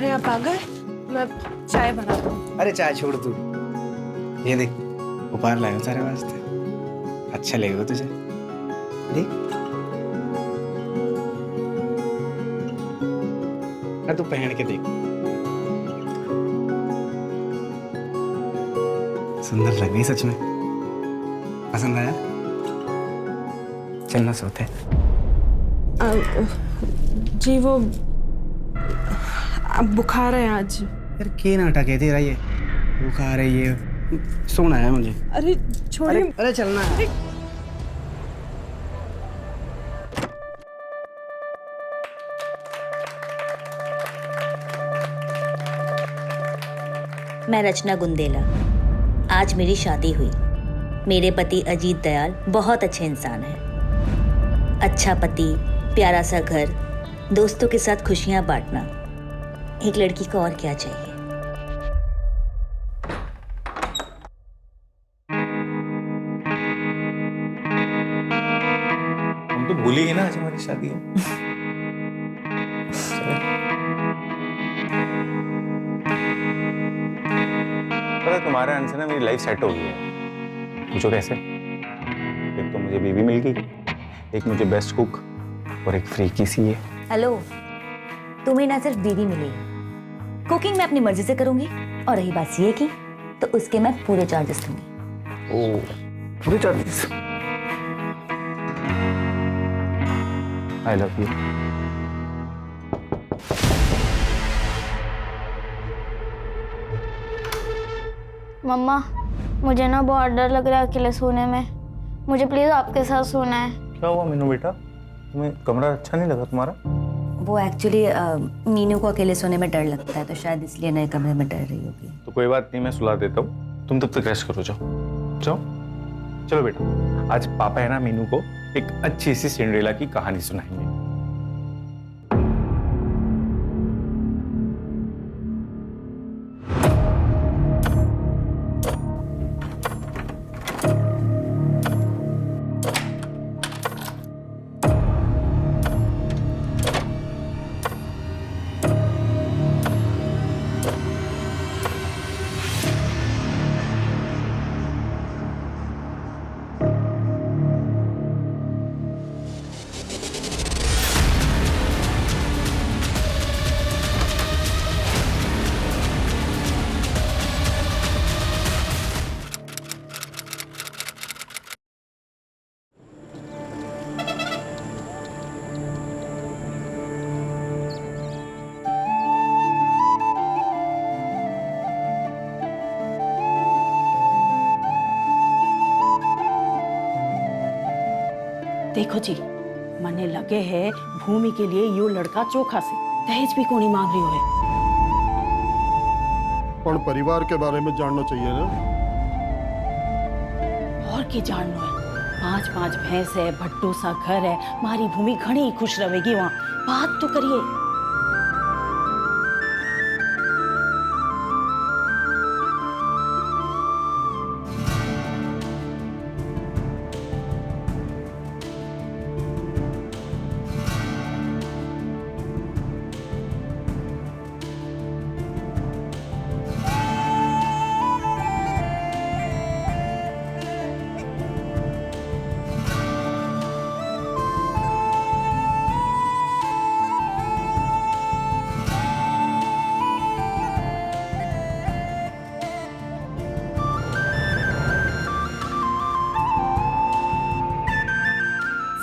अरे आप आ गए, मैं चाय बना दूँ। अरे चाय छोड़ तू, ये देख उपहार लाया हूँ तेरे वास्ते, अच्छा लगेगा तुझे। देख तू पहन के देख, सुंदर लग रही सच में। पसंद आया? चलना सोते। जी वो अब बुखार है आज। यार के नाटक है तेरा ये, बुखार है ये, सोना है मुझे। अरे छोड़िए। अरे चलना है। मैं रचना गुंदेला। आज मेरी शादी हुई। मेरे पति अजीत दयाल बहुत अच्छे इंसान हैं। अच्छा पति, प्यारा सा घर, दोस्तों के साथ खुशियां बांटना, एक लड़की को और क्या चाहिए। हम तो भूल ही गए ना आज हमारी शादी है। पता है तुम्हारे आने से ना मेरी लाइफ सेट हो गई है। पूछो कैसे? एक तो मुझे बीवी मिल गई, एक मुझे बेस्ट कुक और एक फ्री की सी है। हेलो, तुम्हें ना सिर्फ बीवी मिली है, कुकिंग मैं अपनी मर्जी से करूंगी, और रही बात सीए की तो उसके मैं पूरे चार्जेस दूंगी। ओ, पूरे चार्जेस? I love you. मम्मा, मुझे ना बहुत डर लग रहा है अकेले सोने में। मुझे प्लीज आपके साथ सोना है। क्या हुआ मीनू बेटा, तुम्हें कमरा अच्छा नहीं लगा तुम्हारा? वो एक्चुअली मीनू को अकेले सोने में डर लगता है, तो शायद इसलिए नए कमरे में डर रही होगी। तो कोई बात नहीं, मैं सुला देता हूँ, तुम तब तक रेस्ट करो। जाओ जाओ, चलो बेटा। आज पापा है ना मीनू को एक अच्छी सी सिंड्रेला की कहानी सुनाएंगे। देखो जी, मने लगे है भूमि के लिए यो लड़का चोखा से दहेज भी कोनी मांग रही है। पर परिवार के बारे में जानना चाहिए ना। और की जानना है? 5-5 भैंस है, भट्टू सा घर है, मारी भूमि घनी खुश रहेगी वहाँ। बात तो करिए।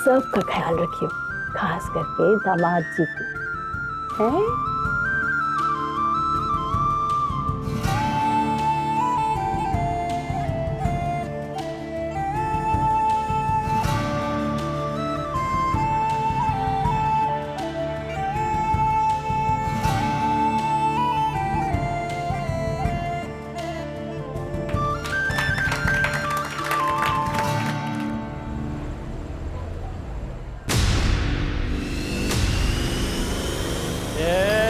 सबका ख्याल रखियो, खास करके दामाद जी को। हैं? ये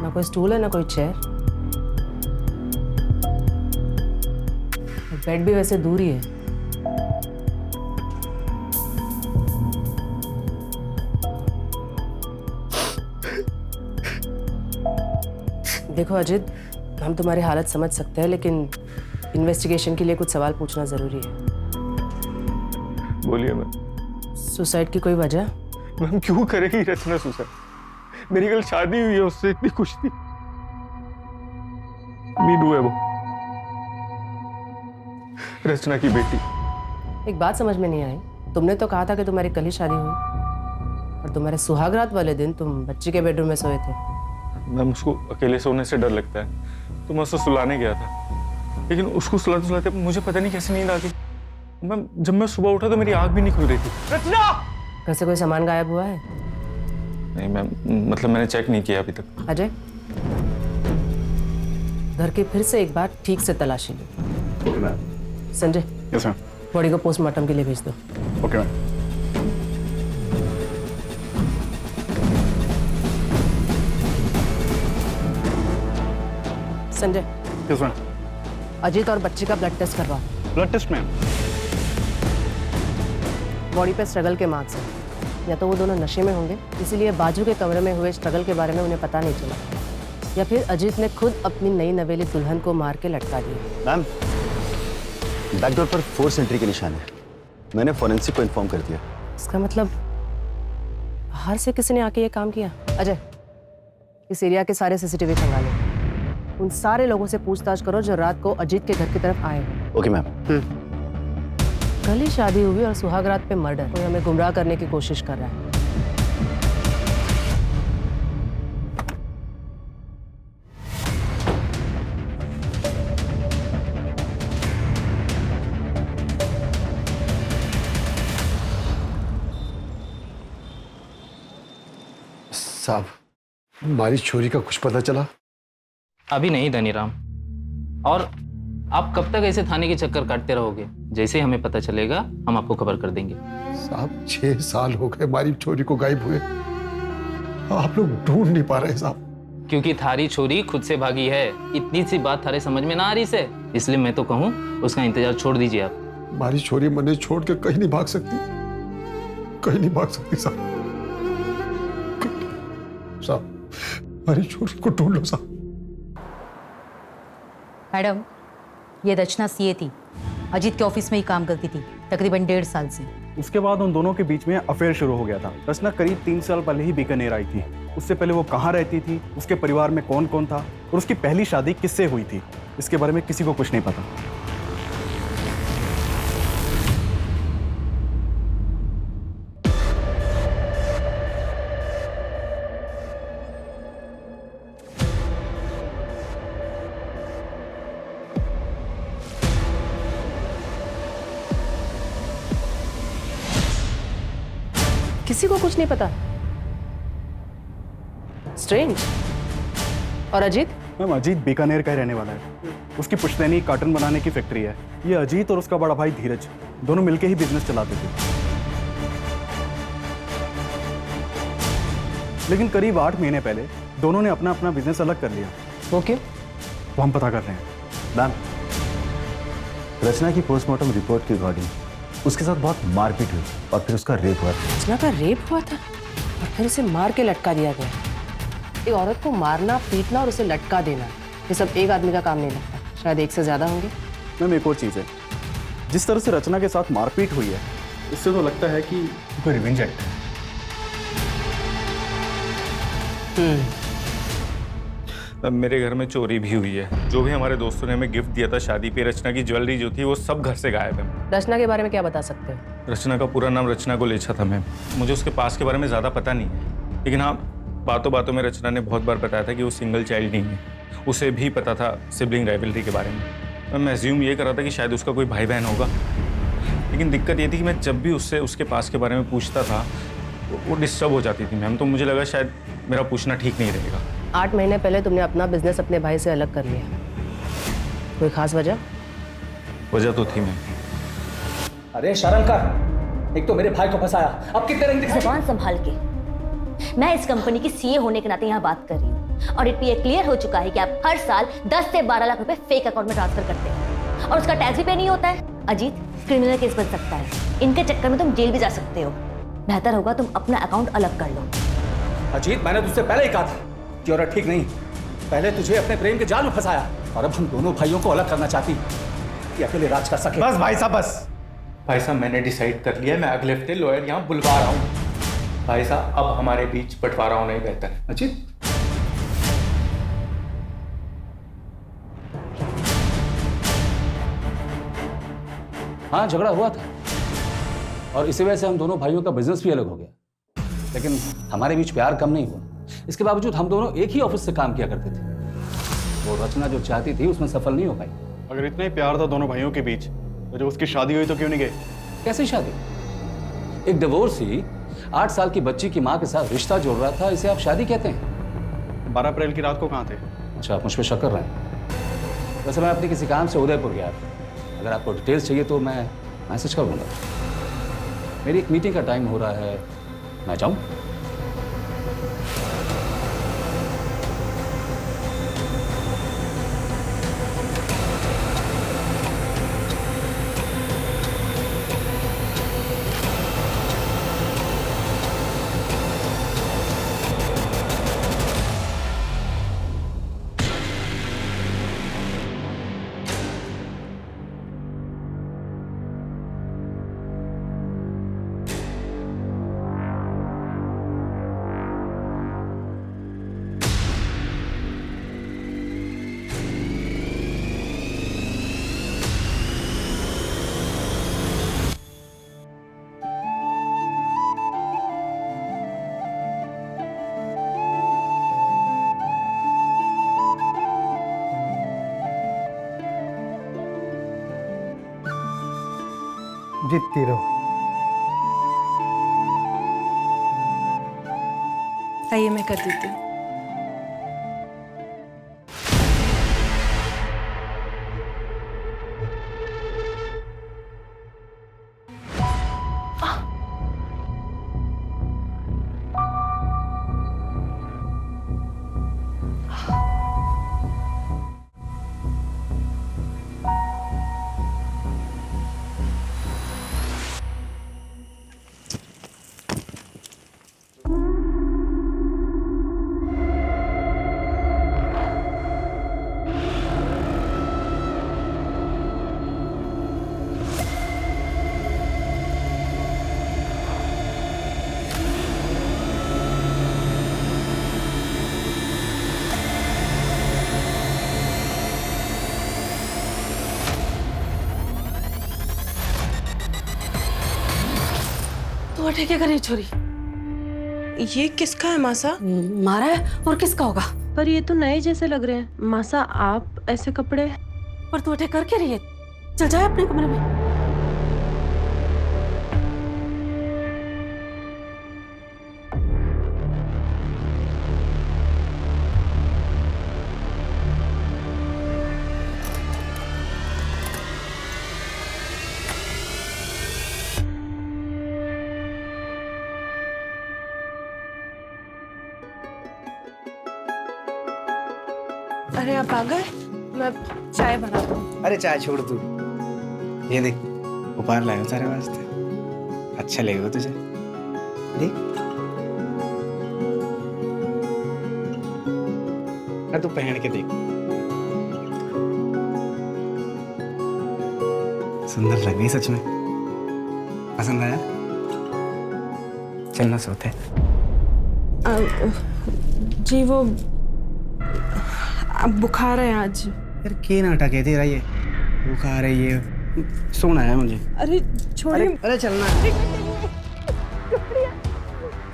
ना कोई स्टूल है ना कोई चेयर। बेड भी वैसे दूर ही है। देखो अजित, हम तुम्हारी हालत समझ सकते हैं, लेकिन इन्वेस्टिगेशन के लिए कुछ सवाल पूछना जरूरी है। बोलिए मैम। सुसाइड की कोई वजह? मैम क्यों करेगी रचना सुसाइड? मेरी कल शादी हुई है उससे, इतनी खुश थी। मीनू है वो, रचना की बेटी। एक बात समझ में नहीं आई, तुमने तो कहा था कि तुम्हारी कल ही शादी हुई और तुम्हारे सुहागरात वाले दिन तुम बच्ची के बेडरूम में सोए थे। मैम उसको अकेले सोने से डर लगता है, तो मैं उसको सुलाने गया था, लेकिन उसको सुलाते सुलाते मुझे पता नहीं कैसे नींद आ गई। मैम जब मैं सुबह उठा तो मेरी आंख भी नहीं खुल रही थी। रचना! घर से कोई सामान गायब हुआ है? नहीं मैम, मतलब मैंने चेक नहीं किया अभी तक। अजय, घर की फिर से एक बार ठीक से तलाशी लो। Sanjay, yes ma'am. बॉडी को पोस्टमार्टम के लिए भेज दो। Okay ma'am. Sanjay, yes ma'am. Ajit और बच्ची का ब्लड टेस्ट करवाओ। Blood test ma'am. बॉडी पे स्ट्रगल के मार्क्स हैं। या तो वो दोनों नशे में होंगे, इसीलिए बाजू के कमरे में हुए स्ट्रगल के बारे में उन्हें पता नहीं चला, या फिर अजीत ने खुद अपनी नई नवेली दुल्हन को मार के लटका दिया। मैम, बैकडोर पर फोर्स एंट्री के निशान है। मैंने फोरेंसिक को इन्फॉर्म कर दिया। इसका मतलब बाहर से किसी ने आके ये काम किया। अजय, इस एरिया के सारे सीसीटीवी खंगालो। उन सारे लोगों से पूछताछ करो जो रात को अजीत के घर की तरफ आए हो। Okay ma'am. कल ही शादी हुई और सुहागरात पे मर्डर। कोई हमें गुमराह करने की कोशिश कर रहा है। साहब, हमारी छोरी का कुछ पता चला? अभी नहीं धनीराम, और आप कब तक ऐसे थाने के चक्कर काटते रहोगे? जैसे ही हमें पता चलेगा हम आपको खबर कर देंगे। साहब 6 साल हो गए हमारी छोरी को गायब हुए, आप लोग ढूंढ नहीं पा रहे साहब। क्योंकि थारी छोरी खुद से भागी है। इतनी सी बात थारे समझ में ना आ रही से, इसलिए मैं तो कहूँ उसका इंतजार छोड़ दीजिए आप। हमारी छोरी मने छोड़ के कहीं नहीं भाग सकती, कहीं नहीं भाग सकती साहब। साहब, हमारी छोरी को ढूंढ लो साहब। मैडम, ये रचना सीए थी, अजीत के ऑफिस में ही काम करती थी तकरीबन 1.5 साल से। उसके बाद उन दोनों के बीच में अफेयर शुरू हो गया था। रचना करीब 3 साल पहले ही बीकानेर आई थी। उससे पहले वो कहाँ रहती थी, उसके परिवार में कौन कौन था और उसकी पहली शादी किससे हुई थी, इसके बारे में किसी को कुछ नहीं पता। किसी को कुछ नहीं पता। स्ट्रेंज। और अजीत? मैम, अजीत बीकानेर का ही रहने वाला है। उसकी पुश्तैनी कार्टन बनाने की फैक्ट्री है। ये अजीत और उसका बड़ा भाई धीरज दोनों मिलकर ही बिजनेस चलाते थे। लेकिन करीब 8 महीने पहले दोनों ने अपना अपना बिजनेस अलग कर लिया। वो क्यों? वो हम पता कर रहे हैं। मैम, रचना की पोस्टमार्टम रिपोर्ट के अकॉर्डिंग उसके साथ बहुत मारपीट हुई और फिर उसका रेप हुआ था। रचना का रेप हुआ था और फिर उसे मार के लटका दिया गया। एक औरत को मारना, पीटना और उसे लटका देना, ये सब एक आदमी का काम नहीं लगता, शायद एक से ज्यादा होंगे। मैम, एक और चीज़ है, जिस तरह से रचना के साथ मारपीट हुई है, इससे तो लगता है कि कोई रिवेंज एक्ट है। मेरे घर में चोरी भी हुई है। जो भी हमारे दोस्तों ने हमें गिफ्ट दिया था शादी पे, रचना की ज्वेलरी जो थी वो सब घर से गायब है। रचना के बारे में क्या बता सकते हो? रचना का पूरा नाम रचना गोलेछा था मैम। मुझे उसके पास के बारे में ज़्यादा पता नहीं है, लेकिन हाँ, बातों बातों में रचना ने बहुत बार बताया था कि वो सिंगल चाइल्ड नहीं है। उसे भी पता था सिबलिंग राइवलरी के बारे में। मैं एज्यूम ये कर रहा था कि शायद उसका कोई भाई बहन होगा, लेकिन दिक्कत ये थी कि मैं जब भी उससे उसके पास के बारे में पूछता था वो डिस्टर्ब हो जाती थी मैम। तो मुझे लगा शायद मेरा पूछना ठीक नहीं रहेगा। 8 महीने पहले तुमने अपना बिजनेस अपने भाई से अलग कर लिया, कोई खास वजह? वजह तो थी मैम। अरे शर्म कर, एक तो मेरे भाई को फंसाया, अब कितने रंग जुबान संभाल के। मैं इस कंपनी की सीए होने के नाते यहाँ बात कर रही हूँ और ये क्लियर हो चुका है कि आप हर साल 10 से 12 लाख रुपए फेक अकाउंट में ट्रांसफर करते हैं और उसका टैक्स भी पे नहीं होता है। अजीत, क्रिमिनल केस बन सकता है, इनके चक्कर में तुम जेल भी जा सकते हो। बेहतर होगा तुम अपना अकाउंट अलग कर लो। अजीत, मैंने तुझसे पहले ही कहा था कि औरत ठीक नहीं। पहले तुझे अपने प्रेम के जाल में फंसाया और अब हम दोनों भाइयों को अलग करना चाहती कि अकेले राज कर सके। बस भाई साहब, बस भाई साहब, मैंने डिसाइड कर लिया है, मैं अगले हफ्ते लॉयर यहाँ बुलवा रहा हूँ। भाई साहब, अब हमारे बीच बंटवारा होना ही बेहतर है। अजीत, हाँ, झगड़ा हुआ था और इसी वजह से हम दोनों भाइयों का बिजनेस भी अलग हो गया, लेकिन हमारे बीच प्यार कम नहीं हुआ। इसके बावजूद हम दोनों एक ही ऑफिस से काम किया करते थे। वो रचना जो चाहती थी उसमें सफल नहीं हो पाई। अगर इतना ही प्यार था दोनों भाइयों के बीच तो जब उसकी शादी हुई तो क्यों नहीं गए? कैसी शादी? एक डिवोर्सी 8 साल की बच्ची की माँ के साथ रिश्ता जोड़ रहा था, इसे आप शादी कहते हैं? 12 अप्रैल की रात को कहाँ थे? अच्छा, आप मुझ पर शक कर रहे हैं? वैसे मैं अपने किसी काम से उदयपुर गया था। अगर आपको डिटेल्स चाहिए तो मैं मैसेज कर दूंगा। मेरी एक मीटिंग का टाइम हो रहा है, मैं जाऊं? जीतती रहो। आइए, मैं कर देती हूँ। तो क्या कर रही छोरी? ये किसका है मासा? मारा है और किसका होगा? पर ये तो नए जैसे लग रहे हैं। मासा, आप ऐसे कपड़े? पर तू अटैक कर क्या रही है? चल जाए अपने कमरे में। अरे आप आ गए, मैं चाय बनाता हूँ। अरे चाय छोड़ तू, ये देख उपहार लाया हूं सारे वास्ते, अच्छा लगेगा तुझे। देख, तू पहन के देख, सुंदर लग रही सच में। पसंद आया? चलना सोते। जी वो अब बुखार है आज। यार के नाटक है तेरा ये, बुखार है ये, सोना है मुझे। अरे छोड़िए। अरे चलना।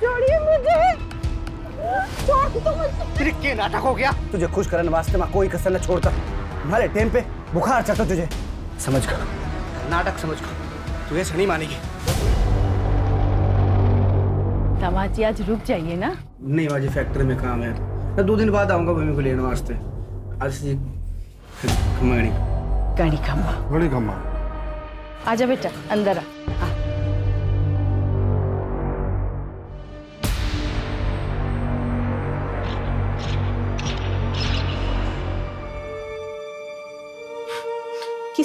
छोड़िए मुझे। तेरे के नाटक हो गया? तुझे खुश करने वास्ते मैं कोई कसर न छोड़ता। तुम्हारे टाइम पे बुखार चढ़ता तुझे, समझ कर नाटक समझ कर, तुझे सनी मानेगी। दामाद जी आज रुक जाइए ना। नहीं बाजी, फैक्ट्री में काम है, मैं 2 दिन बाद आऊंगा भूमि को लेने वास्ते। आज गाड़ी खम्मा। बड़ी खम्मा। आजा बेटा, अंदर आ।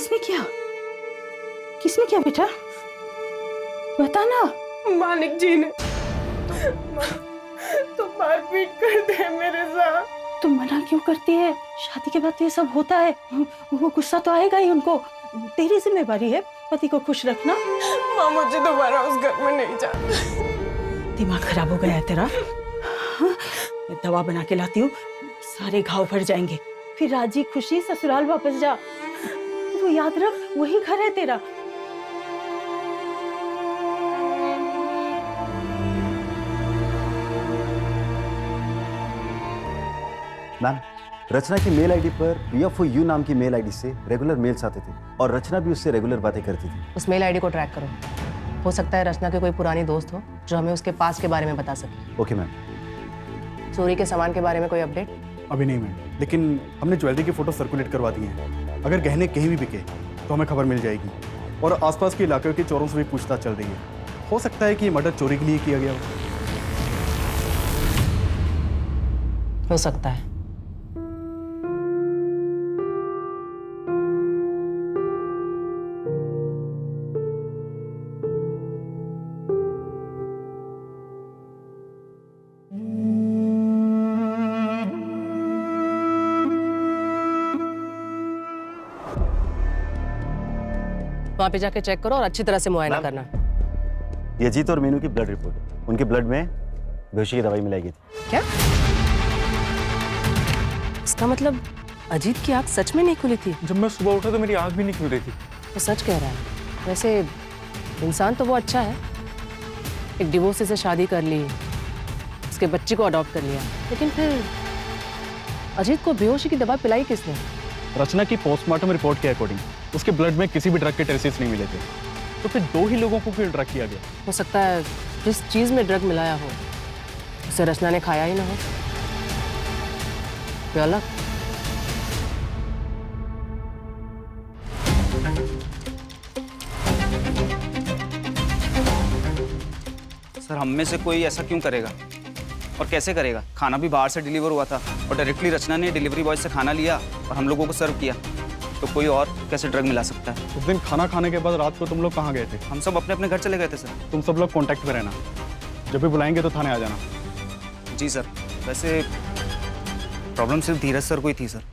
किसने किया? किसने किया बेटा? बता ना। मालिक जी ने। तो मारपीट करते हैं मेरे साथ। तुम मना क्यों करती है? शादी के बाद तो ये सब होता है। वो गुस्सा तो आएगा ही उनको। तेरी जिम्मेवारी है पति को खुश रखना। माँ मुझे दोबारा उस घर में नहीं जाना। दिमाग खराब हो गया है तेरा? हाँ? मैं दवा बना के लाती हूँ, सारे घाव भर जाएंगे। फिर राजी खुशी ससुराल वापस जा। वो याद रख, वही घर है तेरा। मैम, रचना की मेल आईडी पर PFOU नाम की मेल आईडी से रेगुलर मेल्स आते थे और रचना भी उससे रेगुलर बातें करती थी। उस मेल आईडी को ट्रैक करो। हो सकता है रचना के कोई पुरानी दोस्त हो जो हमें उसके पास के बारे में बता सके। Okay ma'am. चोरी के सामान के बारे में कोई अपडेट? अभी नहीं मैम, लेकिन हमने ज्वेलरी की फोटो सर्कुलेट करवा दी हैं। अगर गहने कहीं भी बिके तो हमें खबर मिल जाएगी। और आसपास के इलाके के चोरों से भी पूछताछ चल रही है। हो सकता है कि ये मर्डर चोरी के लिए किया गया हो सकता है। वहाँ पे जाके चेक करो और अच्छी तरह से मुआयना करना। ये अजीत और मीनू की ब्लड रिपोर्ट है। उनके ब्लड में बेहोशी की दवाई मिलाई गई थी। क्या? इसका मतलब अजीत की आंख सच में नहीं खुली थी? जब मैं सुबह उठा तो मेरी आंख भी नहीं खुल रही थी। वो सच कह रहा है। वैसे इंसान तो वो अच्छा है, एक डिवोर्सी से शादी कर ली, उसके बच्चे को अडॉप्ट कर लिया, लेकिन फिर अजीत को बेहोशी की दवा पिलाई किसने? रचना की पोस्टमार्टम रिपोर्ट के अकॉर्डिंग उसके ब्लड में किसी भी ड्रग के ट्रेसेस नहीं मिले थे। तो फिर 2 ही लोगों को क्यों ड्रग किया गया? हो सकता है जिस चीज में ड्रग मिलाया हो उसे रचना ने खाया ही ना हो। कोई अलग? सर, हम में से कोई ऐसा क्यों करेगा और कैसे करेगा? खाना भी बाहर से डिलीवर हुआ था और डायरेक्टली रचना ने डिलीवरी बॉय से खाना लिया और हम लोगों को सर्व किया। तो कोई और कैसे ड्रग मिला सकता है? उस दिन खाना खाने के बाद रात को तुम लोग कहाँ गए थे? हम सब अपने अपने घर चले गए थे सर। तुम सब लोग कांटेक्ट में रहना, जब भी बुलाएंगे तो थाने आ जाना। जी सर। वैसे प्रॉब्लम सिर्फ धीरज सर को ही थी सर।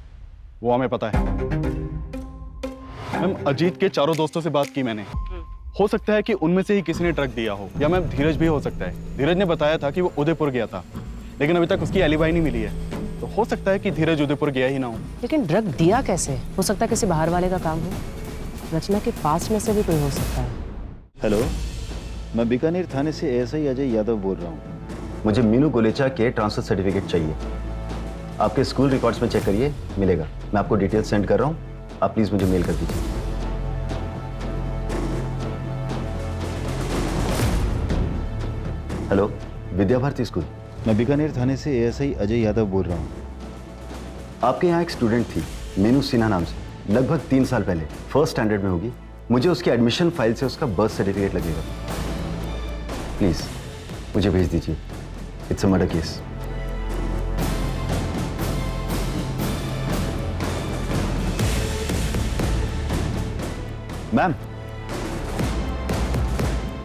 वो हमें पता है मैम। अजीत के चारों दोस्तों से बात की मैंने। हो सकता है कि उनमें से ही किसी ने ड्रग दिया हो, या मैम धीरज भी हो सकता है। धीरज ने बताया था कि वो उदयपुर गया था, लेकिन अभी तक उसकी एलिबाई नहीं मिली है। तो हो सकता है कि धीरज उदयपुर गया ही ना हो। लेकिन ड्रग दिया कैसे? हो सकता है किसी बाहर वाले का काम हो। रचना के पास में से भी कोई हो सकता है। हेलो, मैं बीकानेर थाने से ASI अजय यादव बोल रहा हूँ। मुझे मीनू गोलेचा के ट्रांसफर सर्टिफिकेट चाहिए। आपके स्कूल रिकॉर्ड्स में चेक करिए, मिलेगा। मैं आपको डिटेल्स सेंड कर रहा हूँ, आप प्लीज़ मुझे मेल कर दीजिए। Hello, Vidya Bharati school. मैं बीकानेर थाने से ASI अजय यादव बोल रहा हूँ। आपके यहाँ एक स्टूडेंट थी मीनू सिन्हा नाम से, लगभग 3 साल पहले, फर्स्ट स्टैंडर्ड में होगी। मुझे उसकी एडमिशन फाइल से उसका बर्थ सर्टिफिकेट लगेगा। प्लीज़ मुझे भेज दीजिए। It's a murder case. Ma'am,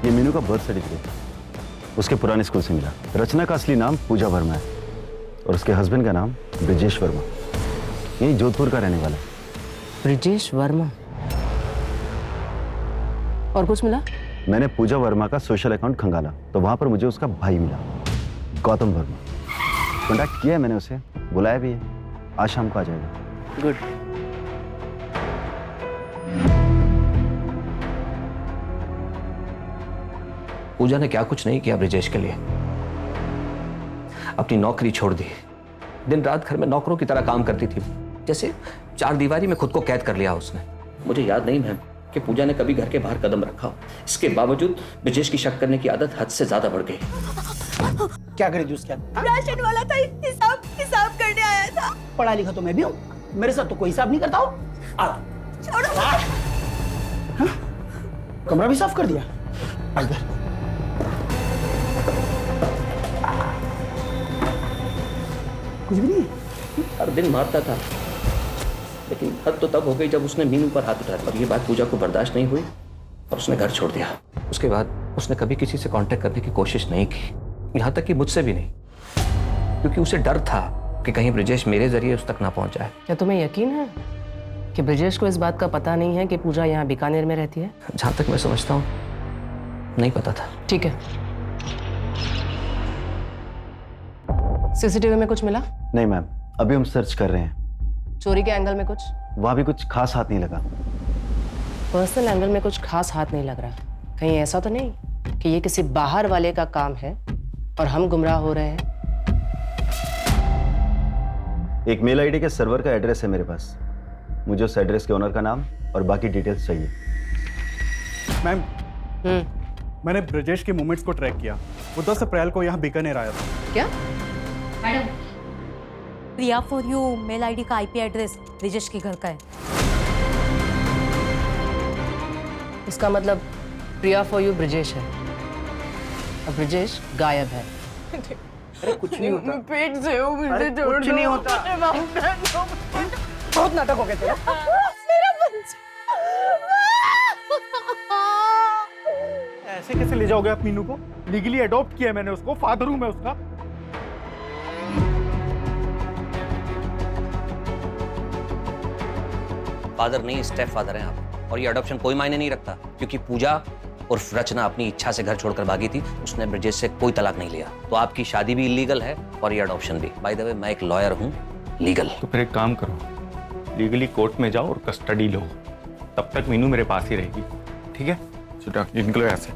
ये मीनू का बर्थ सर्टिफिकेट उसके पुराने स्कूल से मिला। रचना का असली नाम पूजा वर्मा है और उसके हस्बैंड का नाम ब्रिजेश वर्मा, यही जोधपुर का रहने वाला है। ब्रिजेश वर्मा। और कुछ मिला? मैंने पूजा वर्मा का सोशल अकाउंट खंगाला तो वहां पर मुझे उसका भाई मिला, गौतम वर्मा। कॉन्टैक्ट किया है मैंने उसे, बुलाया भी है। आज शाम को आ जाएगा। गुड। पूजा ने क्या कुछ नहीं किया ब्रिजेश के लिए। अपनी नौकरी छोड़ दी, दिन रात घर में नौकरों की तरह काम करती थी, जैसे 4 दीवारी में खुद को कैद कर लिया उसने। मुझे याद नहीं मैम कि पूजा ने कभी घर के बाहर कदम रखा हो। इसके बावजूद ब्रिजेश की शक करने की आदत हद से ज्यादा बढ़ गई। क्या करे जूस? क्या राशन वाला था, हिसाब करने आया था। पढ़ा लिखा तो मैं भी हूँ, मेरे साथ तो कोई हिसाब नहीं करता हो। कमरा भी साफ कर दिया। इधर कुछ भी नहीं। हर दिन मारता था, लेकिन हद तो तब हो गई जब उसने मीनू पर हाथ उठाया और ये बात पूजा को बर्दाश्त नहीं हुई और उसने घर छोड़ दिया। उसके बाद उसने कभी किसी से कांटेक्ट करने की कोशिश नहीं की, यहाँ तक कि मुझसे भी नहीं, क्योंकि उसे डर था कि कहीं ब्रजेश मेरे जरिए उस तक ना पहुंच जाए। क्या तुम्हें यकीन है कि ब्रजेश को इस बात का पता नहीं है कि पूजा यहाँ बीकानेर में रहती है? जहाँ तक मैं समझता हूँ नहीं पता था। ठीक है, सीसीटीवी में कुछ मिला? नहीं मैम, अभी हम सर्च कर रहे हैं। चोरी के एंगल में कुछ? वहाँ भी कुछ खास हाथ नहीं लगा। पर्सनल एंगल में कुछ खास हाथ नहीं लग रहा। कहीं ऐसा तो नहीं कि ये किसी बाहर वाले का काम है और हम गुमराह हो रहे हैं? एक मेल आईडी के सर्वर का एड्रेस है मेरे पास, मुझे उस एड्रेस के ओनर का नाम और बाकी डिटेल्स चाहिए। मैम, मैंने ब्रजेश के मूवमेंट्स को ट्रैक किया। वो 10 अप्रैल को यहाँ बीकानेर आया था। क्या? Madam, Priya for you mail ID का आईपी एड्रेस ब्रजेश के घर का है। इसका मतलब प्रिया फॉर यू ब्रजेश है और ब्रजेश गायब है। अरे कुछ नहीं होता, पेट से हो, मुझे छोड़ कुछ नहीं होता। बहुत नाटक हो गया तेरा। मेरा बच्चा ऐसे कैसे ले जाओगे आप मीनू को? लीगली अडॉप्ट किया है मैंने उसको, फादर हूं मैं उसका। फादर नहीं, स्टेप फादर हैं आप, और ये अडॉप्शन कोई मायने नहीं रखता, क्योंकि पूजा उर्फ रचना अपनी इच्छा से घर छोड़कर भागी थी। उसने ब्रजेश से कोई तलाक नहीं लिया, तो आपकी शादी भी इलीगल है और ये अडॉप्शन भी। बाय द वे, मैं एक लॉयर हूँ, लीगल। तो फिर एक काम करो, लीगली कोर्ट में जाओ और कस्टडी लो, तब तक मीनू मेरे पास ही रहेगी, ठीक है? चुटा निकलो यहाँ से।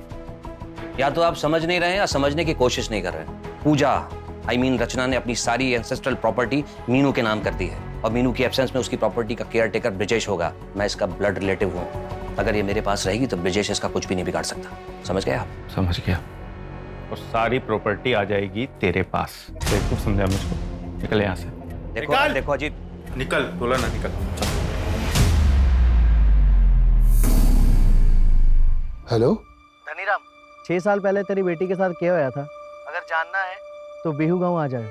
या तो आप समझ नहीं रहे हैं या समझने की कोशिश नहीं कर रहे हैं। पूजा रचना ने अपनी सारी एंसेस्ट्रल प्रॉपर्टी मीनू के नाम कर दी है और मीनू की एब्सेंस में उसकी प्रॉपर्टी का केयर टेकर ब्रजेश होगा। मैं इसका ब्लड रिलेटिव हूँ। अगर ये मेरे पास रहेगी तो ब्रजेश इसका कुछ भी नहीं बिगाड़ सकता। समझ गए आप? समझ गया। और सारी प्रॉपर्टी आ जाएगी तेरे पास। देखो, समझा मुझको। निकल यहाँ से। देखो देखो अजीत, निकल, बोला ना निकल। हेलो धनीराम, 6 साल पहले तेरी बेटी के साथ क्या होया था? अगर जानना है तो बिहू गांव आ जाए।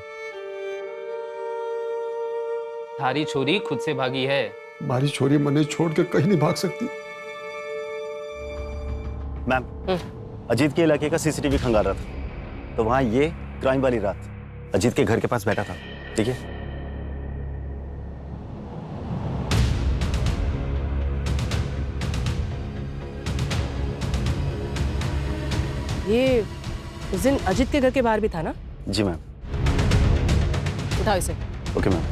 थारी छोरी खुद से भागी है। हमारी छोरी मने छोड़ के कहीं नहीं भाग सकती। मैम, अजीत के इलाके का सीसीटीवी खंगाल रहा था, तो वहां ये क्राइम वाली रात अजीत के घर के पास बैठा था, ठीक है? ये उस दिन अजीत के घर के बाहर भी था ना? जी मैम। उठाओ इसे। Okay ma'am.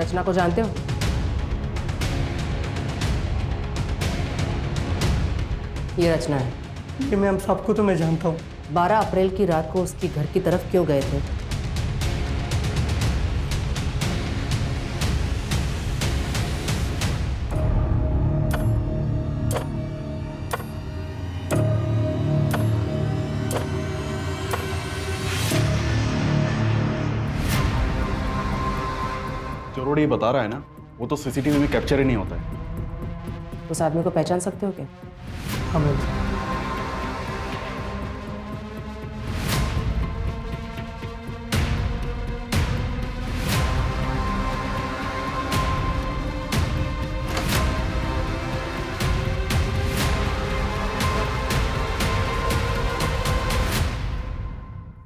रचना को जानते हो? ये रचना है। कि मैम, सबको तो मैं जानता हूँ। 12 अप्रैल की रात को उसकी घर की तरफ क्यों गए थे? जरूर ये बता रहा है ना, वो तो सीसीटीवी में कैप्चर ही नहीं होता है। उस आदमी को पहचान सकते हो क्या? हमें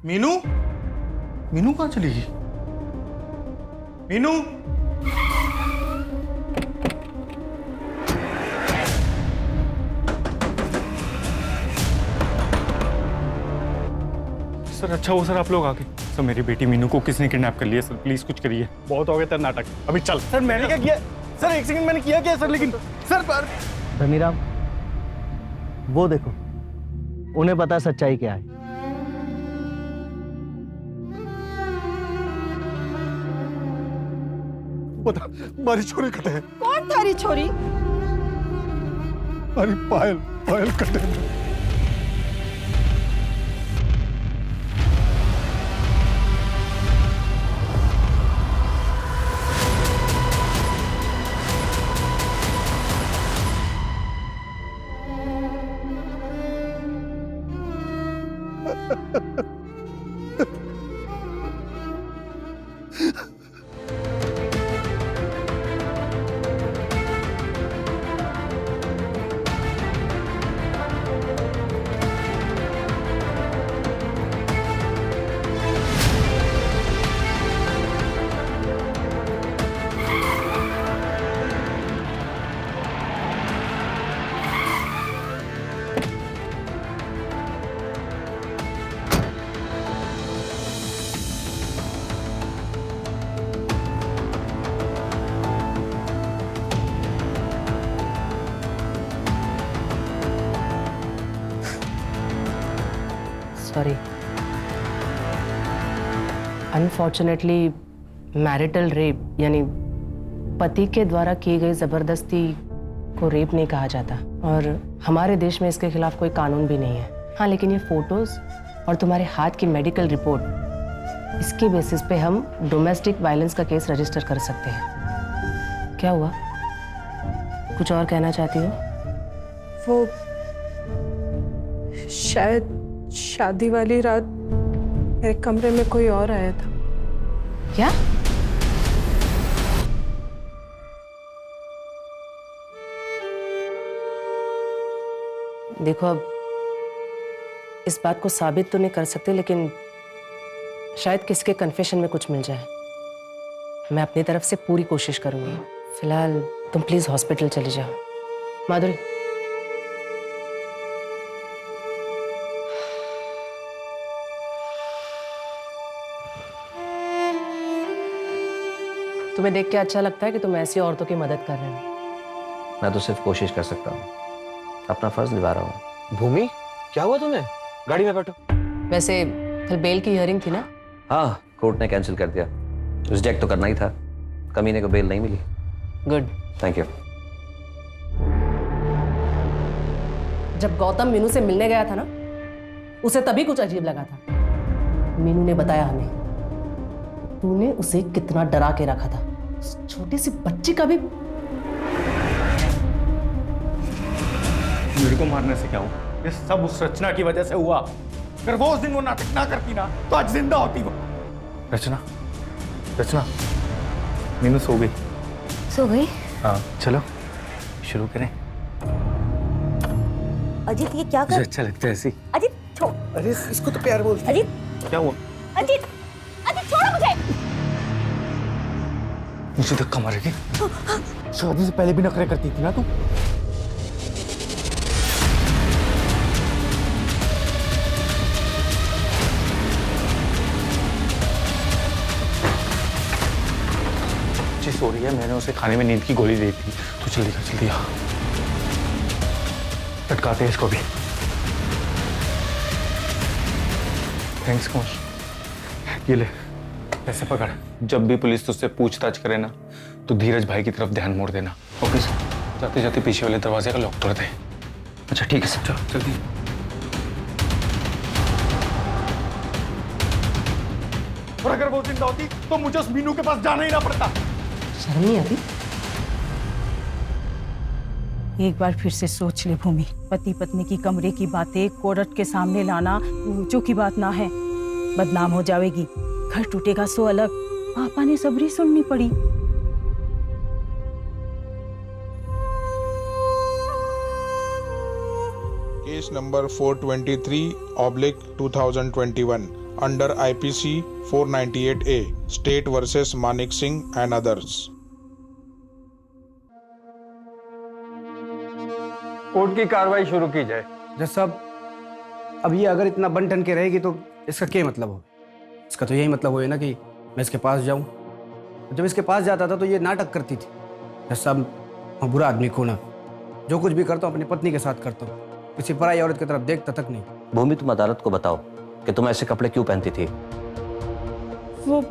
मीनू? मीनू कहाँ चली गई? मीनू? सर अच्छा हो सर, आप लोग आ गए। सर मेरी बेटी मीनू को किसने किडनैप कर लिया सर, प्लीज कुछ करिए। बहुत हो गया तेरा नाटक, अभी चल। सर मैंने क्या किया? सर एक सेकंड, मैंने किया क्या सर? लेकिन सर पर धनीराम, वो देखो, उन्हें पता सच्चाई क्या है। बता, हमारी छोरी कटे है। कौन थारी छोरी? अरे पायल, पायल कटे है। सॉरी। अनफॉर्चुनेटली मैरिटल रेप यानी पति के द्वारा की गई जबरदस्ती को रेप नहीं कहा जाता और हमारे देश में इसके खिलाफ कोई कानून भी नहीं है। हाँ, लेकिन ये फोटोज और तुम्हारे हाथ की मेडिकल रिपोर्ट, इसके बेसिस पे हम डोमेस्टिक वायलेंस का केस रजिस्टर कर सकते हैं। क्या हुआ, कुछ और कहना चाहती हो? वो शायद शादी वाली रात मेरे कमरे में कोई और आया था। क्या? देखो, अब इस बात को साबित तो नहीं कर सकते, लेकिन शायद किसके कन्फेशन में कुछ मिल जाए। मैं अपनी तरफ से पूरी कोशिश करूंगी। फिलहाल तुम प्लीज हॉस्पिटल चले जाओ। माधुरी, तुम्हें देख के अच्छा लगता है कि तुम ऐसी औरतों की मदद कर रहे हो। मैं तो सिर्फ कोशिश कर सकता हूँ, अपना फर्ज निभा रहा हूँ। भूमि, क्या हुआ तुम्हें? गाड़ी में बैठो। वैसे कल बेल की हियरिंग थी ना? हाँ, कोर्ट ने कैंसिल कर दिया। रिजेक्ट तो करना ही था, कमीने को बेल नहीं मिली। Good, thank you. जब गौतम मीनू से मिलने गया था ना, उसे तभी कुछ अजीब लगा था। मीनू ने बताया हमें, तूने उसे कितना डरा के रखा था। उस छोटी सी बच्ची का भी। मेरे को मारने से क्या हुआ? ये सब उस रचना की वजह से हुआ। अगर वो उस दिन वो नाटक ना करती ना, तो आज जिंदा होती वो। रचना, रचना, मीनू सो गई। सो गई? हाँ, चलो शुरू करें। अजीत, ये क्या कर? मुझे अच्छा लगता है ऐसी। अजीत छोड़। अरे इसको तो प्यार बोलते। अजीत, क्या हुआ? अजीत, अजीत छोड़ो मुझे। मुझे धक्का मारेगी? शादी से पहले भी नखरे करती थी ना तू। सो रही है, मैंने उसे खाने में नींद की गोली दी थी। तो जल्दी कर, जल्दी आ। लटकाते हैं इसको भी। थैंक्स कौश। ये ले ऐसे पकड़। जब भी पुलिस तुझसे पूछताछ करे ना, तो धीरज भाई की तरफ ध्यान मोड़ देना। Okay sir. जाते जाते पीछे वाले दरवाजे का लॉक तोड़ दे। अच्छा ठीक है सर। चलो जल्दी। और अगर वो जिंदा होती तो मुझे उस मीनू के पास जाना ही ना पड़ता। शर्म नहीं आती? एक बार फिर से सोच ले भूमि, पति पत्नी की कमरे की बातें कोर्ट के सामने लाना जो की बात ना है। बदनाम हो जाएगी, घर टूटेगा सो अलग। पापा ने सबरी सुननी पड़ी। Case number 423/2021 under IPC 498A state versus Manik Singh and others. Court की कार्रवाई शुरू की जाए। जज साहब, अब ये अगर इतना बन ठन के रहेगी तो इसका क्या मतलब हो? इसका तो यही मतलब हो ना कि मैं इसके पास जाऊं। जब इसके पास जाता था तो ये नाटक करती थी। जज साहब, मैं बुरा आदमी को ना, जो कुछ भी करता हूँ अपनी पत्नी के साथ करता हूँ, किसी पराई औरत की तरफ देखता तक नहीं। भूमि, तुम अदालत को बताओ कि तुम ऐसे कपड़े क्यों पहनती थी? वो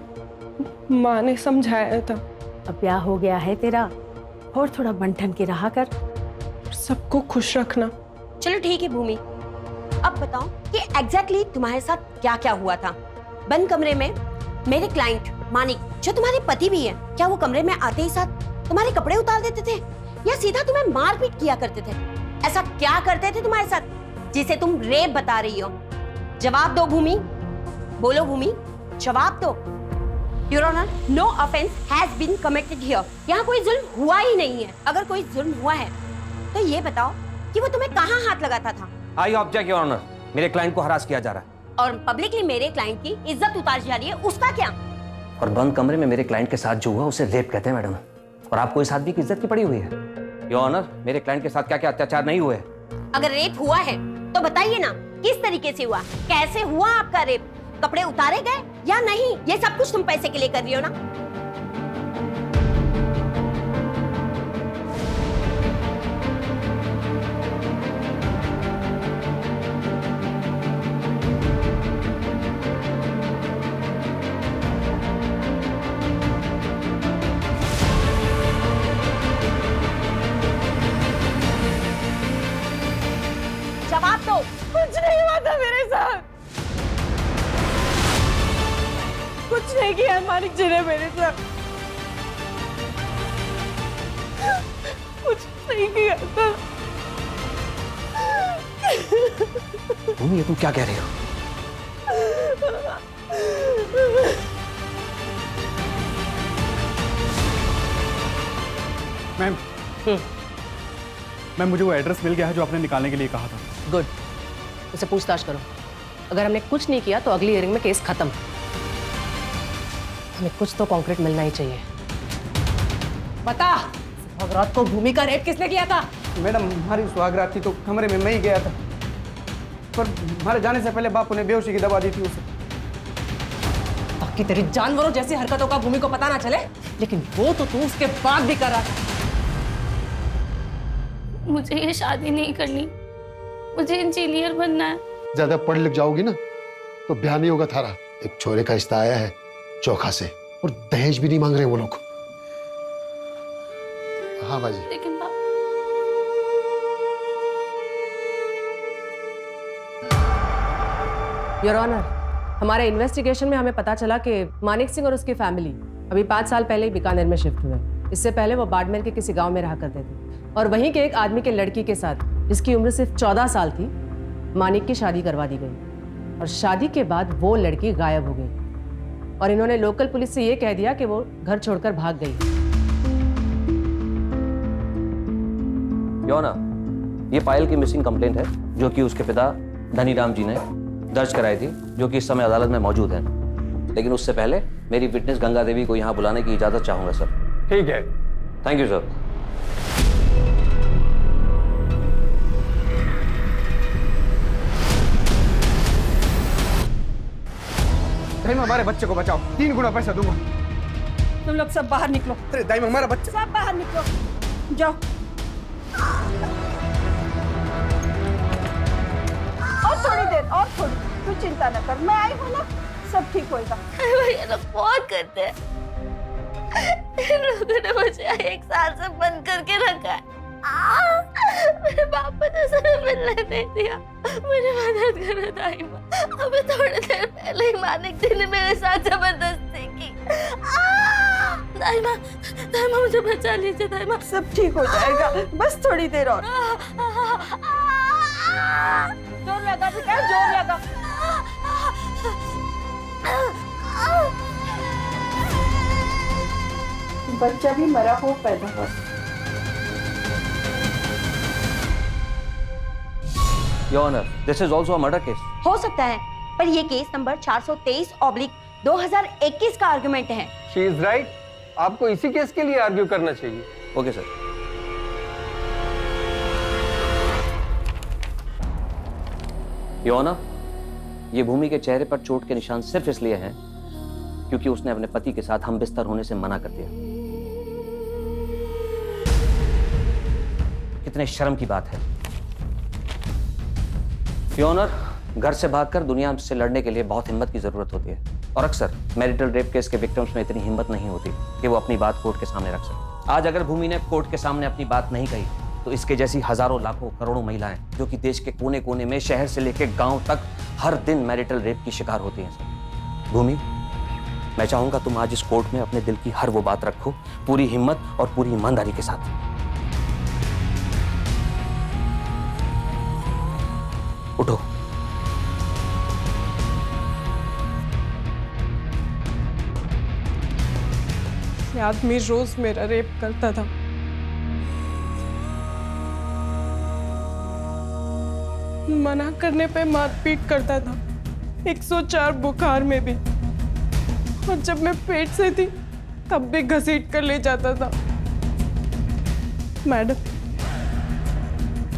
माँ ने समझाया था। अब ब्याह हो गया है तेरा, और थोड़ा बंठन के रहा कर। सबको खुश रखना। चलो ठीक है भूमि, अब बताओ कि एग्जैक्टली तुम्हारे साथ क्या क्या हुआ था। बंद कमरे में मेरे क्लाइंट मानिक, जो तुम्हारे पति भी है, क्या वो कमरे में आते ही साथ तुम्हारे कपड़े उतार देते थे या सीधा तुम्हें मारपीट किया करते थे? ऐसा क्या करते थे तुम्हारे साथ जिसे तुम रेप बता रही हो? जवाब दो भूमि, बोलो भूमि, जवाब दो। Your Honor, no offense has been committed here. यहाँ कोई जुल्म हुआ ही नहीं है। अगर कोई जुल्म हुआ है तो ये बताओ कि वो तुम्हें कहाँ हाथ लगाता था? आई ऑब्जेक्ट योर ऑनर, मेरे क्लाइंट को हरास किया जा रहा है। और पब्लिकली मेरे क्लाइंट की इज्जत उतारी जा रही है, उसका क्या? और बंद कमरे में मेरे क्लाइंट के साथ जो हुआ उसे रेप कहते हैं मैडम। और आपको इस आदमी की इज्जत की पड़ी हुई है। योर ऑनर, मेरे क्लाइंट के साथ क्या क्या अत्याचार नहीं हुए? अगर रेप हुआ है तो बताइए ना, किस तरीके से हुआ, कैसे हुआ आपका रेप? कपड़े उतारे गए या नहीं? ये सब कुछ तुम पैसे के लिए कर रही हो ना? जवाब दो। कुछ नहीं हुआ था मेरे साथ, कुछ नहीं किया मानिक जी ने मेरे साथ, कुछ नहीं किया था। भूमि, ये तुम क्या कह रहे हो? मैम मुझे वो एड्रेस मिल गया है जो आपने निकालने के लिए कहा था। गुड, उसे पूछताछ करो। अगर हमने कुछ नहीं किया तो अगली हियरिंग में केस खत्म। हमें कुछ तो कॉन्क्रीट मिलना ही चाहिए। बता, सुहागरात को भूमि का रेप किसने किया था? मैडम हमारी सुहागरात थी तो कमरे में मैं ही गया था, पर हमारे जाने से पहले बापू ने बेहोशी की दवा दी थी उसे। ताकि तेरी जानवरों जैसी हरकतों का भूमि को पता ना चले, लेकिन वो तो तू उसके बाद भी कर रहा था। मुझे ये शादी नहीं करनी, मुझे इंजीनियर बनना है। ज्यादा पढ़ लिख जाओगी ना तो ब्याह नहीं होगा थारा। एक छोरे का रिश्ता आया है चोखा से, और दहेज भी नहीं मांग रहे वो लोग। हाँ बाजी। लेकिन योर ऑनर, हमारे इन्वेस्टिगेशन में हमें पता चला कि मानिक सिंह और उसकी फैमिली अभी 5 साल पहले ही बीकानेर में शिफ्ट हुए। इससे पहले वो बाड़मेर के किसी गांव में रहा करते थे, और वहीं के एक आदमी के लड़की के साथ, जिसकी उम्र सिर्फ 14 साल थी, मानिक की शादी करवा दी गई। और शादी के बाद वो लड़की गायब हो गई, और इन्होंने लोकल पुलिस से ये कह दिया कि वो घर छोड़कर भाग गई। योना, ये पायल की मिसिंग कंप्लेंट है जो कि उसके पिता धनीराम जी ने दर्ज कराई थी, जो कि इस समय अदालत में मौजूद है। लेकिन उससे पहले मेरी विटनेस गंगा देवी को यहाँ बुलाने की इजाजत चाहूंगा सर। ठीक है। Thank you sir. दाइमा हमारे बच्चे को बचाओ, 3 गुना पैसा दूंगा। तुम लोग सब बाहर निकलो। अरे दाइमा हमारा बच्चा। सब बाहर निकलो, जाओ। और थोड़ी देर, और थोड़ी, तू चिंता न कर, मैं आई हूँ ना, सब ठीक होएगा। भैया लोग बहुत करते हैं। इन लोगों ने मुझे 1 साल से बंद करके रखा है। मेरे बाप ने मुझे मिलने नहीं दिया। मेरी मदद करो दाइमा। अभी थोड़ी देर पहले ही मानिक जी ने मेरे साथ जबरदस्ती की। दाइमा, दाइमा मुझे बचा लीजिए दाइमा। सब ठीक हो जाएगा, बस थोड़ी देर और। जोर लगा बेटा, जोर लगा। बच्चा भी मरा हो पैदा हुआ। Your honour, this is also a murder case. हो सकता है, पर ये केस नंबर 423/2021 का आर्गुमेंट है। She is right. आपको इसी केस के लिए आर्ग्यू करना चाहिए। Okay sir. योर ऑनर, ये भूमि के चेहरे पर चोट के निशान सिर्फ इसलिए हैं क्योंकि उसने अपने पति के साथ हम बिस्तर होने से मना कर दिया। कितने शर्म की बात है। योर ऑनर, घर से भागकर दुनिया से लड़ने के लिए बहुत हिम्मत की जरूरत होती है, और अक्सर मैरिटल रेप केस के विक्टिम्स में इतनी हिम्मत नहीं होती कि वो अपनी बात कोर्ट के सामने रख सके। आज अगर भूमि ने कोर्ट के सामने अपनी बात नहीं कही तो इसके जैसी हजारों लाखों करोड़ों महिलाएं जो कि देश के कोने कोने में, शहर से लेकर गांव तक हर दिन मैरिटल रेप की शिकार होती हैं सर। भूमि, मैं चाहूंगा तुम आज इस कोर्ट में अपने दिल की हर वो बात रखो, पूरी हिम्मत और पूरी ईमानदारी के साथ। उठो। ये आदमी रोज मेरा रेप करता था। मना करने पे मारपीट करता था, 104 बुखार में भी, और जब मैं पेट से थी तब भी घसीट कर ले जाता था। मैडम,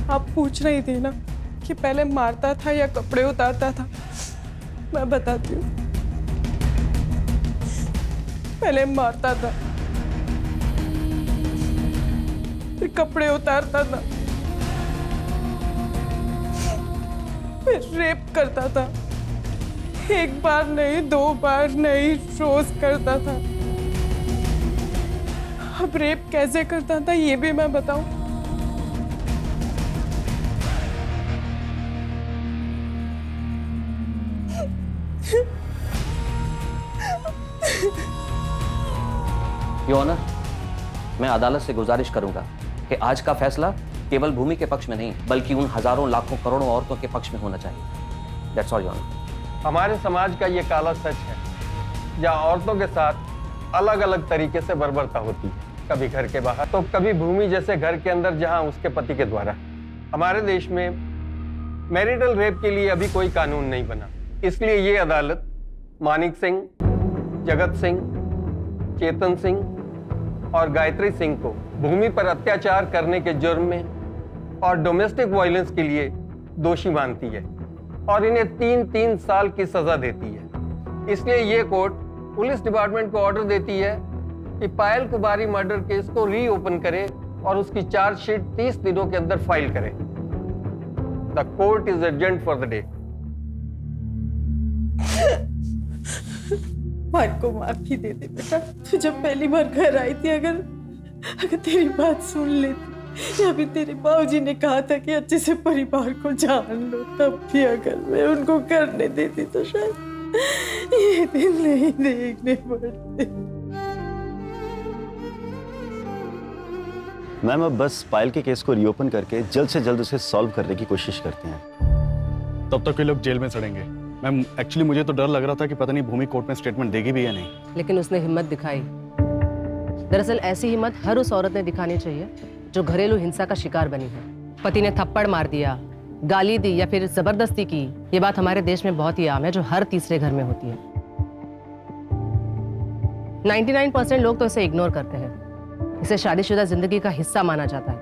आप पूछ रही थी ना कि पहले मारता था या कपड़े उतारता था। मैं बताती हूँ, पहले मारता था, फिर कपड़े उतारता था, फिर रेप करता था। 1 बार नहीं, 2 बार नहीं, रोज करता था। अब रेप कैसे करता था ये भी मैं बताऊं? योर ऑनर, मैं अदालत से गुजारिश करूंगा कि आज का फैसला केवल भूमि के पक्ष में नहीं बल्कि उन हजारों लाखों करोड़ों औरतों के पक्ष में होना चाहिए। That's all your honour. हमारे समाज का ये काला सच है, जहाँ औरतों के साथ अलग अलग तरीके से बर्बरता होती है, कभी घर के बाहर तो कभी भूमि जैसे घर के अंदर जहाँ उसके पति के द्वारा। हमारे देश में मैरिटल रेप के लिए अभी कोई कानून नहीं बना, इसलिए ये अदालत मानिक सिंह, जगत सिंह, चेतन सिंह और गायत्री सिंह को भूमि पर अत्याचार करने के जुर्म में और डोमेस्टिक वायलेंस के लिए दोषी मानती है और इन्हें 3-3 साल की सजा देती है। इसलिए ये कोर्ट पुलिस डिपार्टमेंट को ऑर्डर देती है कि पायल कुमारी मर्डर केस को रीओपन करे और उसकी चार्जशीट 30 दिनों के अंदर फाइल करे। The court is adjourned for the day. मान को माफी दे दे बेटा, तू जब पहली बार घर आई थी, अगर तेरी बात सुन लेती या फिर तेरे बाबूजी ने कहा था कि अच्छे से परिवार को जान लो, तब भी अगर मैं उनको करने देती तो शायद ये दिन नहीं देखने पड़ते। मैम अब बस पायल के केस को रीओपन करके जल्द से जल्द उसे सॉल्व करने की कोशिश करते हैं। तब तक ये लोग जेल में सड़ेंगे। मैम एक्चुअली मुझे तो डर लग रहा था कि पता नहीं भूमि कोर्ट में स्टेटमेंट देगी भी या नहीं। लेकिन उसने हिम्मत दिखाई। दरअसल ऐसी हिम्मत हर उस औरत ने दिखानी चाहिए जो घरेलू हिंसा का शिकार बनी है। पति ने थप्पड़ मार दिया, गाली दी या फिर जबरदस्ती की, ये बात हमारे देश में बहुत ही आम है, जो हर तीसरे घर में होती है। 99% लोग तो इसे इग्नोर करते हैं। इसे शादीशुदा जिंदगी का हिस्सा माना जाता है।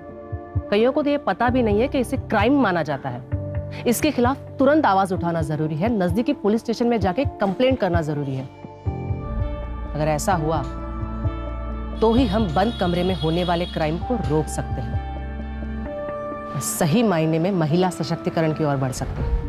कईयों को तो ये पता भी नहीं है कि इसे क्राइम माना जाता है। इसके खिलाफ तुरंत आवाज उठाना जरूरी है, नजदीकी पुलिस स्टेशन में जाके कंप्लेंट करना जरूरी है। अगर ऐसा हुआ तो ही हम बंद कमरे में होने वाले क्राइम को रोक सकते हैं, सही मायने में महिला सशक्तिकरण की ओर बढ़ सकते हैं।